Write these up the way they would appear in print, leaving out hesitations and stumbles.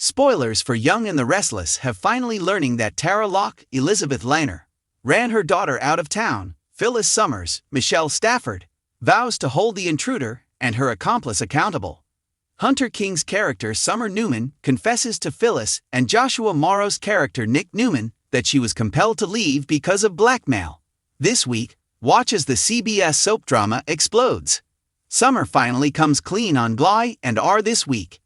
Spoilers for Young and the Restless have finally learning that Tara Locke, Elizabeth Lanner, ran her daughter out of town. Phyllis Summers, Michelle Stafford, vows to hold the intruder and her accomplice accountable. Hunter King's character Summer Newman confesses to Phyllis and Joshua Morrow's character Nick Newman that she was compelled to leave because of blackmail. This week, watch as the CBS soap drama explodes. Summer finally comes clean on Bly and R this week.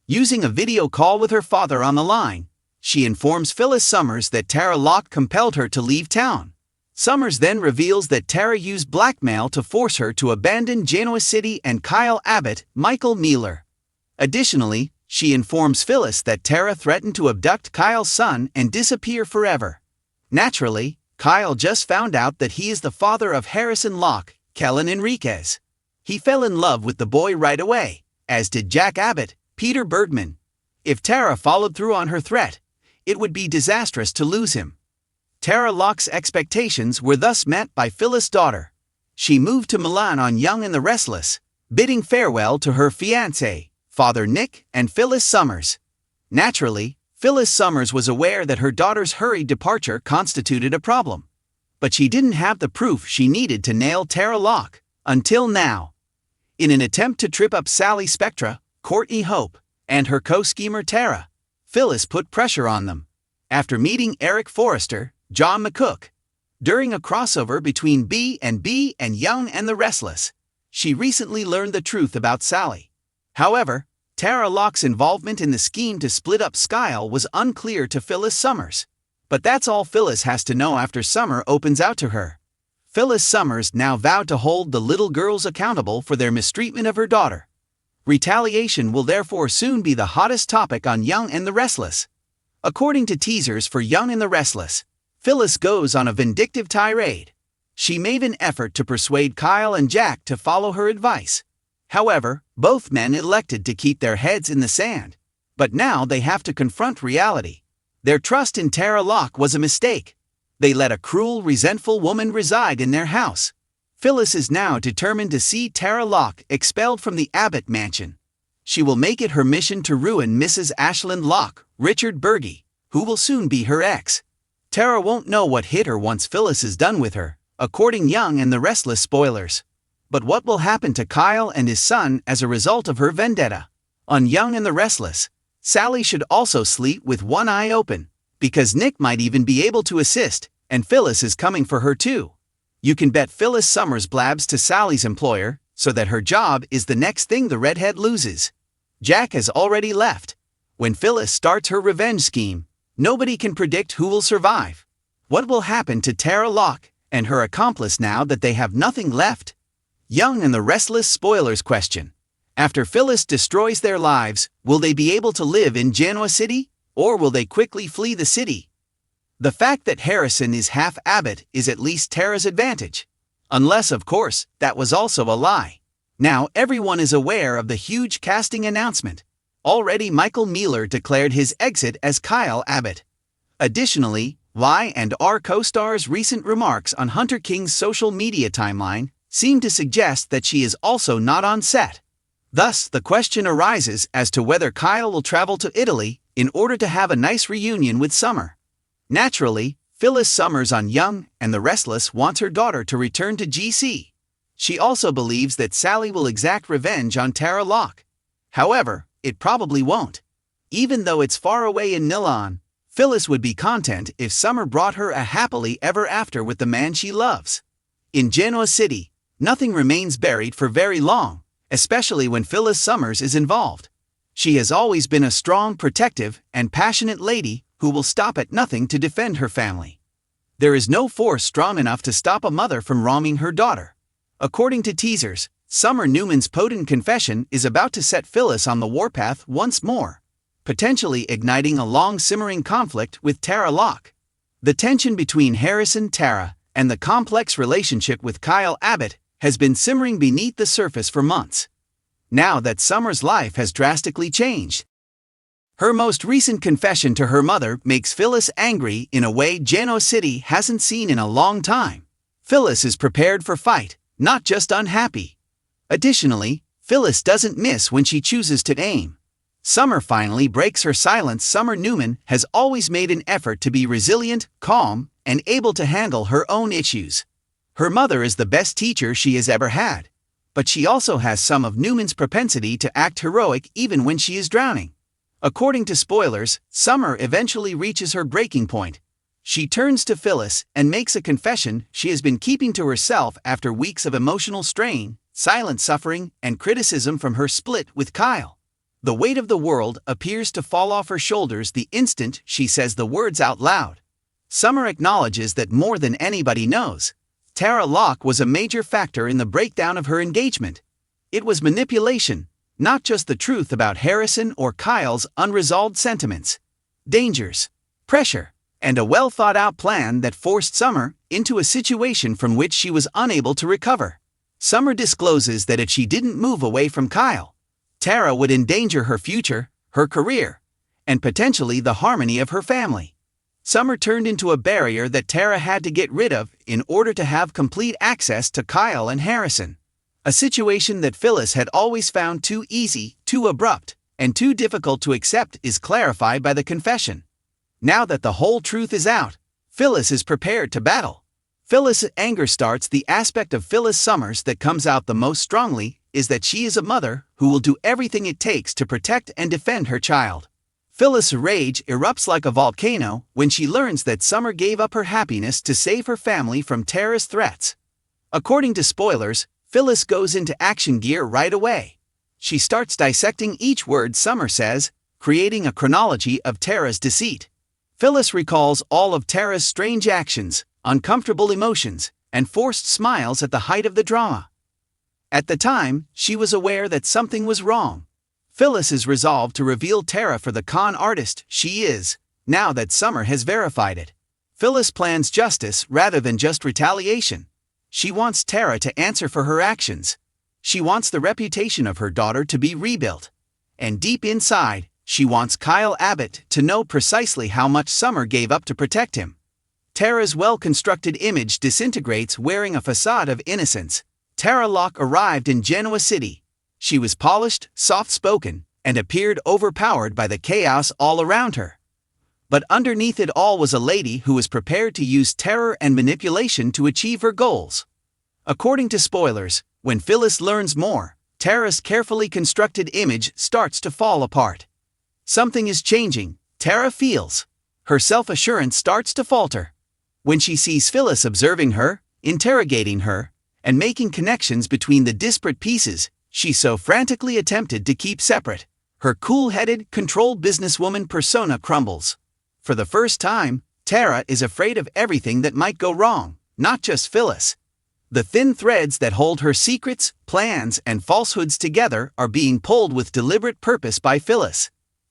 Using a video call with her father on the line, she informs Phyllis Summers that Tara Locke compelled her to leave town. Summers then reveals that Tara used blackmail to force her to abandon Genoa City and Kyle Abbott, Michael Mealer. Additionally, she informs Phyllis that Tara threatened to abduct Kyle's son and disappear forever. Naturally, Kyle just found out that he is the father of Harrison Locke, Kellen Enriquez. He fell in love with the boy right away, as did Jack Abbott, Peter Bergman. If Tara followed through on her threat, it would be disastrous to lose him. Tara Locke's expectations were thus met by Phyllis' daughter. She moved to Milan on Young and the Restless, bidding farewell to her fiancé, Father Nick, and Phyllis Summers. Naturally, Phyllis Summers was aware that her daughter's hurried departure constituted a problem. But she didn't have the proof she needed to nail Tara Locke, until now. In an attempt to trip up Sally Spectra, Courtney Hope, and her co-schemer Tara, Phyllis put pressure on them. After meeting Eric Forrester, John McCook, during a crossover between B and Young and the Restless, she recently learned the truth about Sally. However, Tara Locke's involvement in the scheme to split up Skyle was unclear to Phyllis Summers. But that's all Phyllis has to know after Summer opens out to her. Phyllis Summers now vowed to hold the little girls accountable for their mistreatment of her daughter. Retaliation will therefore soon be the hottest topic on Young and the Restless. According to teasers for Young and the Restless, Phyllis goes on a vindictive tirade. She made an effort to persuade Kyle and Jack to follow her advice. However, both men elected to keep their heads in the sand. But now they have to confront reality. Their trust in Tara Locke was a mistake. They let a cruel, resentful woman reside in their house. Phyllis is now determined to see Tara Locke expelled from the Abbott mansion. She will make it her mission to ruin Mrs. Ashland Locke, Richard Berge, who will soon be her ex. Tara won't know what hit her once Phyllis is done with her, according Young and the Restless spoilers. But what will happen to Kyle and his son as a result of her vendetta? On Young and the Restless, Sally should also sleep with one eye open, because Nick might even be able to assist, and Phyllis is coming for her too. You can bet Phyllis Summers blabs to Sally's employer, so that her job is the next thing the redhead loses. Jack has already left. When Phyllis starts her revenge scheme, nobody can predict who will survive. What will happen to Tara Locke and her accomplice now that they have nothing left? Young and the Restless spoilers question. After Phyllis destroys their lives, will they be able to live in Genoa City, or will they quickly flee the city? The fact that Harrison is half Abbott is at least Tara's advantage. Unless, of course, that was also a lie. Now everyone is aware of the huge casting announcement. Already Michael Mealer declared his exit as Kyle Abbott. Additionally, Y and R co-star's recent remarks on Hunter King's social media timeline seem to suggest that she is also not on set. Thus, the question arises as to whether Kyle will travel to Italy in order to have a nice reunion with Summer. Naturally, Phyllis Summers on Young and the Restless wants her daughter to return to GC. She also believes that Sally will exact revenge on Tara Locke. However, it probably won't. Even though it's far away in Milan, Phyllis would be content if Summer brought her a happily ever after with the man she loves. In Genoa City, nothing remains buried for very long, especially when Phyllis Summers is involved. She has always been a strong, protective, and passionate lady who will stop at nothing to defend her family. There is no force strong enough to stop a mother from wronging her daughter. According to teasers, Summer Newman's potent confession is about to set Phyllis on the warpath once more, potentially igniting a long-simmering conflict with Tara Locke. The tension between Harrison, Tara, and the complex relationship with Kyle Abbott has been simmering beneath the surface for months. Now that Summer's life has drastically changed, her most recent confession to her mother makes Phyllis angry in a way Genoa City hasn't seen in a long time. Phyllis is prepared for fight, not just unhappy. Additionally, Phyllis doesn't miss when she chooses to aim. Summer finally breaks her silence. Summer Newman has always made an effort to be resilient, calm, and able to handle her own issues. Her mother is the best teacher she has ever had, but she also has some of Newman's propensity to act heroic even when she is drowning. According to spoilers, Summer eventually reaches her breaking point. She turns to Phyllis and makes a confession she has been keeping to herself after weeks of emotional strain, silent suffering, and criticism from her split with Kyle. The weight of the world appears to fall off her shoulders the instant she says the words out loud. Summer acknowledges that more than anybody knows, Tara Locke was a major factor in the breakdown of her engagement. It was manipulation, not just the truth about Harrison or Kyle's unresolved sentiments, dangers, pressure, and a well-thought-out plan that forced Summer into a situation from which she was unable to recover. Summer discloses that if she didn't move away from Kyle, Tara would endanger her future, her career, and potentially the harmony of her family. Summer turned into a barrier that Tara had to get rid of in order to have complete access to Kyle and Harrison. A situation that Phyllis had always found too easy, too abrupt, and too difficult to accept is clarified by the confession. Now that the whole truth is out, Phyllis is prepared to battle. Phyllis' anger starts. The aspect of Phyllis Summers that comes out the most strongly is that she is a mother who will do everything it takes to protect and defend her child. Phyllis' rage erupts like a volcano when she learns that Summer gave up her happiness to save her family from Tara's threats. According to spoilers, Phyllis goes into action gear right away. She starts dissecting each word Summer says, creating a chronology of Tara's deceit. Phyllis recalls all of Tara's strange actions, uncomfortable emotions, and forced smiles at the height of the drama. At the time, she was aware that something was wrong. Phyllis is resolved to reveal Tara for the con artist she is, now that Summer has verified it. Phyllis plans justice rather than just retaliation. She wants Tara to answer for her actions. She wants the reputation of her daughter to be rebuilt. And deep inside, she wants Kyle Abbott to know precisely how much Summer gave up to protect him. Tara's well-constructed image disintegrates wearing a facade of innocence. Tara Locke arrived in Genoa City. She was polished, soft-spoken, and appeared overpowered by the chaos all around her. But underneath it all was a lady who was prepared to use terror and manipulation to achieve her goals. According to spoilers, when Phyllis learns more, Tara's carefully constructed image starts to fall apart. Something is changing, Tara feels. Her self-assurance starts to falter. When she sees Phyllis observing her, interrogating her, and making connections between the disparate pieces she so frantically attempted to keep separate, her cool-headed, controlled businesswoman persona crumbles. For the first time, Tara is afraid of everything that might go wrong, not just Phyllis. The thin threads that hold her secrets, plans, and falsehoods together are being pulled with deliberate purpose by Phyllis.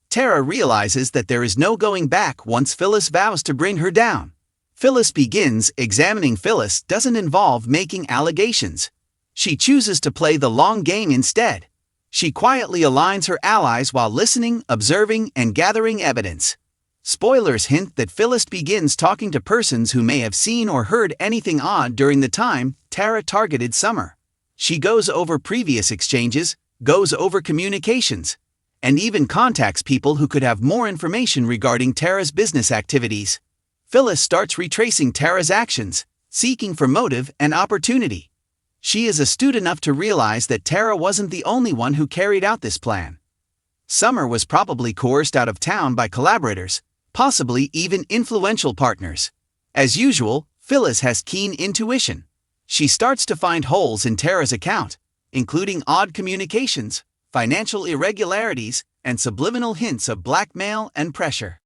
Tara realizes that there is no going back once Phyllis vows to bring her down. Phyllis begins. Examining Phyllis doesn't involve making allegations. She chooses to play the long game instead. She quietly aligns her allies while listening, observing, and gathering evidence. Spoilers hint that Phyllis begins talking to persons who may have seen or heard anything odd during the time Tara targeted Summer. She goes over previous exchanges, goes over communications, and even contacts people who could have more information regarding Tara's business activities. Phyllis starts retracing Tara's actions, seeking for motive and opportunity. She is astute enough to realize that Tara wasn't the only one who carried out this plan. Summer was probably coerced out of town by collaborators, possibly even influential partners. As usual, Phyllis has keen intuition. She starts to find holes in Tara's account, including odd communications, financial irregularities, and subliminal hints of blackmail and pressure.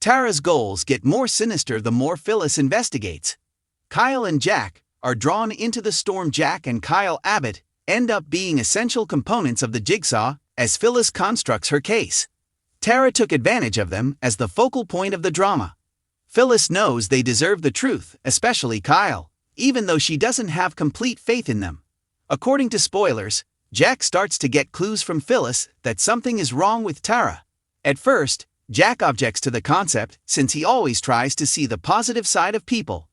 Tara's goals get more sinister the more Phyllis investigates. Kyle and Jack are drawn into the storm. Jack and Kyle Abbott end up being essential components of the jigsaw as Phyllis constructs her case. Tara took advantage of them as the focal point of the drama. Phyllis knows they deserve the truth, especially Kyle, even though she doesn't have complete faith in them. According to spoilers, Jack starts to get clues from Phyllis that something is wrong with Tara. At first, Jack objects to the concept since he always tries to see the positive side of people.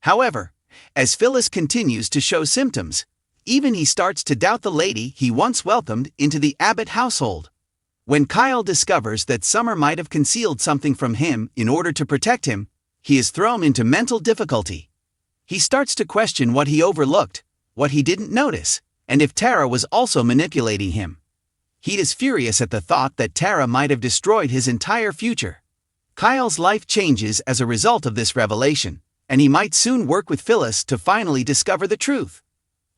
However, as Phyllis continues to show symptoms, even he starts to doubt the lady he once welcomed into the Abbott household. When Kyle discovers that Summer might have concealed something from him in order to protect him, he is thrown into mental difficulty. He starts to question what he overlooked, what he didn't notice, and if Tara was also manipulating him. He is furious at the thought that Tara might have destroyed his entire future. Kyle's life changes as a result of this revelation, and he might soon work with Phyllis to finally discover the truth.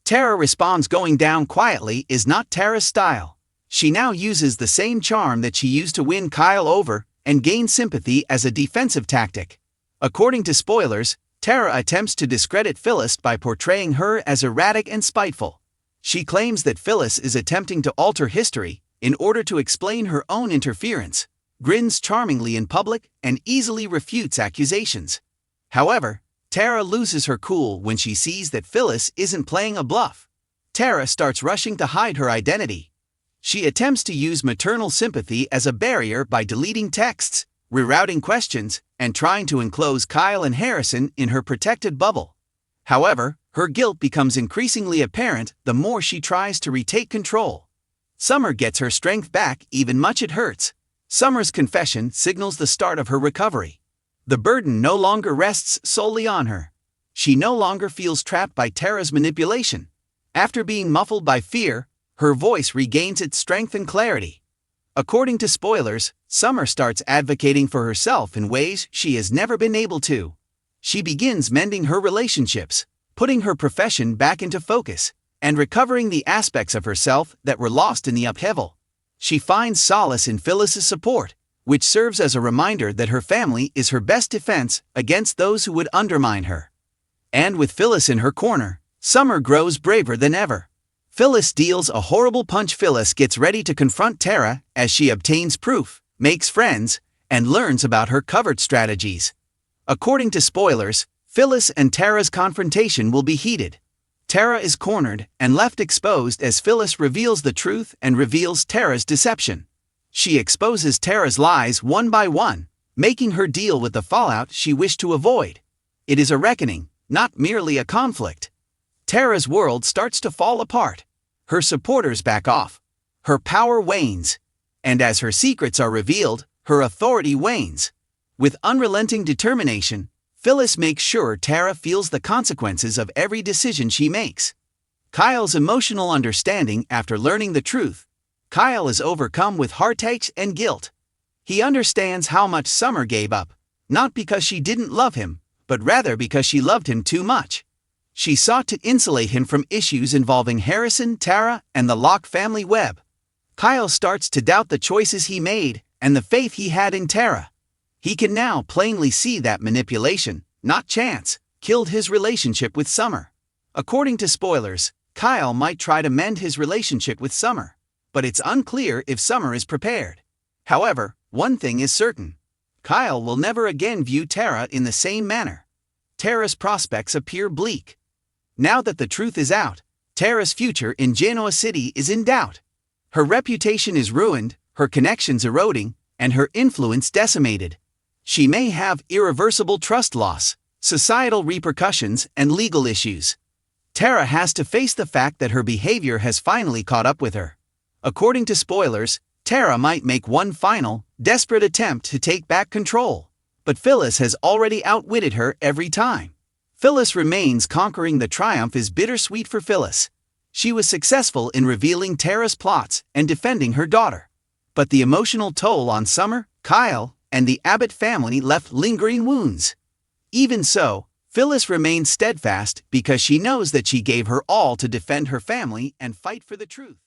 Tara responds. Going down quietly is not Tara's style. She now uses the same charm that she used to win Kyle over and gain sympathy as a defensive tactic. According to spoilers, Tara attempts to discredit Phyllis by portraying her as erratic and spiteful. She claims that Phyllis is attempting to alter history in order to explain her own interference, grins charmingly in public, and easily refutes accusations. However, Tara loses her cool when she sees that Phyllis isn't playing a bluff. Tara starts rushing to hide her identity. She attempts to use maternal sympathy as a barrier by deleting texts, rerouting questions, and trying to enclose Kyle and Harrison in her protected bubble. However, her guilt becomes increasingly apparent the more she tries to retake control. Summer gets her strength back even much it hurts. Summer's confession signals the start of her recovery. The burden no longer rests solely on her. She no longer feels trapped by Tara's manipulation. After being muffled by fear, her voice regains its strength and clarity. According to spoilers, Summer starts advocating for herself in ways she has never been able to. She begins mending her relationships, putting her profession back into focus, and recovering the aspects of herself that were lost in the upheaval. She finds solace in Phyllis's support, which serves as a reminder that her family is her best defense against those who would undermine her. And with Phyllis in her corner, Summer grows braver than ever. Phyllis deals a horrible punch. Phyllis gets ready to confront Tara as she obtains proof, makes friends, and learns about her covert strategies. According to spoilers, Phyllis and Tara's confrontation will be heated. Tara is cornered and left exposed as Phyllis reveals the truth and reveals Tara's deception. She exposes Tara's lies one by one, making her deal with the fallout she wished to avoid. It is a reckoning, not merely a conflict. Tara's world starts to fall apart. Her supporters back off. Her power wanes. And as her secrets are revealed, her authority wanes. With unrelenting determination, Phyllis makes sure Tara feels the consequences of every decision she makes. Kyle's emotional understanding after learning the truth. Kyle is overcome with heartaches and guilt. He understands how much Summer gave up, not because she didn't love him, but rather because she loved him too much. She sought to insulate him from issues involving Harrison, Tara, and the Locke family web. Kyle starts to doubt the choices he made and the faith he had in Tara. He can now plainly see that manipulation, not chance, killed his relationship with Summer. According to spoilers, Kyle might try to mend his relationship with Summer, but it's unclear if Summer is prepared. However, one thing is certain. Kyle will never again view Tara in the same manner. Tara's prospects appear bleak. Now that the truth is out, Tara's future in Genoa City is in doubt. Her reputation is ruined, her connections eroding, and her influence decimated. She may have irreversible trust loss, societal repercussions, and legal issues. Tara has to face the fact that her behavior has finally caught up with her. According to spoilers, Tara might make one final, desperate attempt to take back control. But Phyllis has already outwitted her every time. Phyllis remains. Conquering the triumph is bittersweet for Phyllis. She was successful in revealing Tara's plots and defending her daughter. But the emotional toll on Summer, Kyle, and the Abbott family left lingering wounds. Even so, Phyllis remains steadfast because she knows that she gave her all to defend her family and fight for the truth.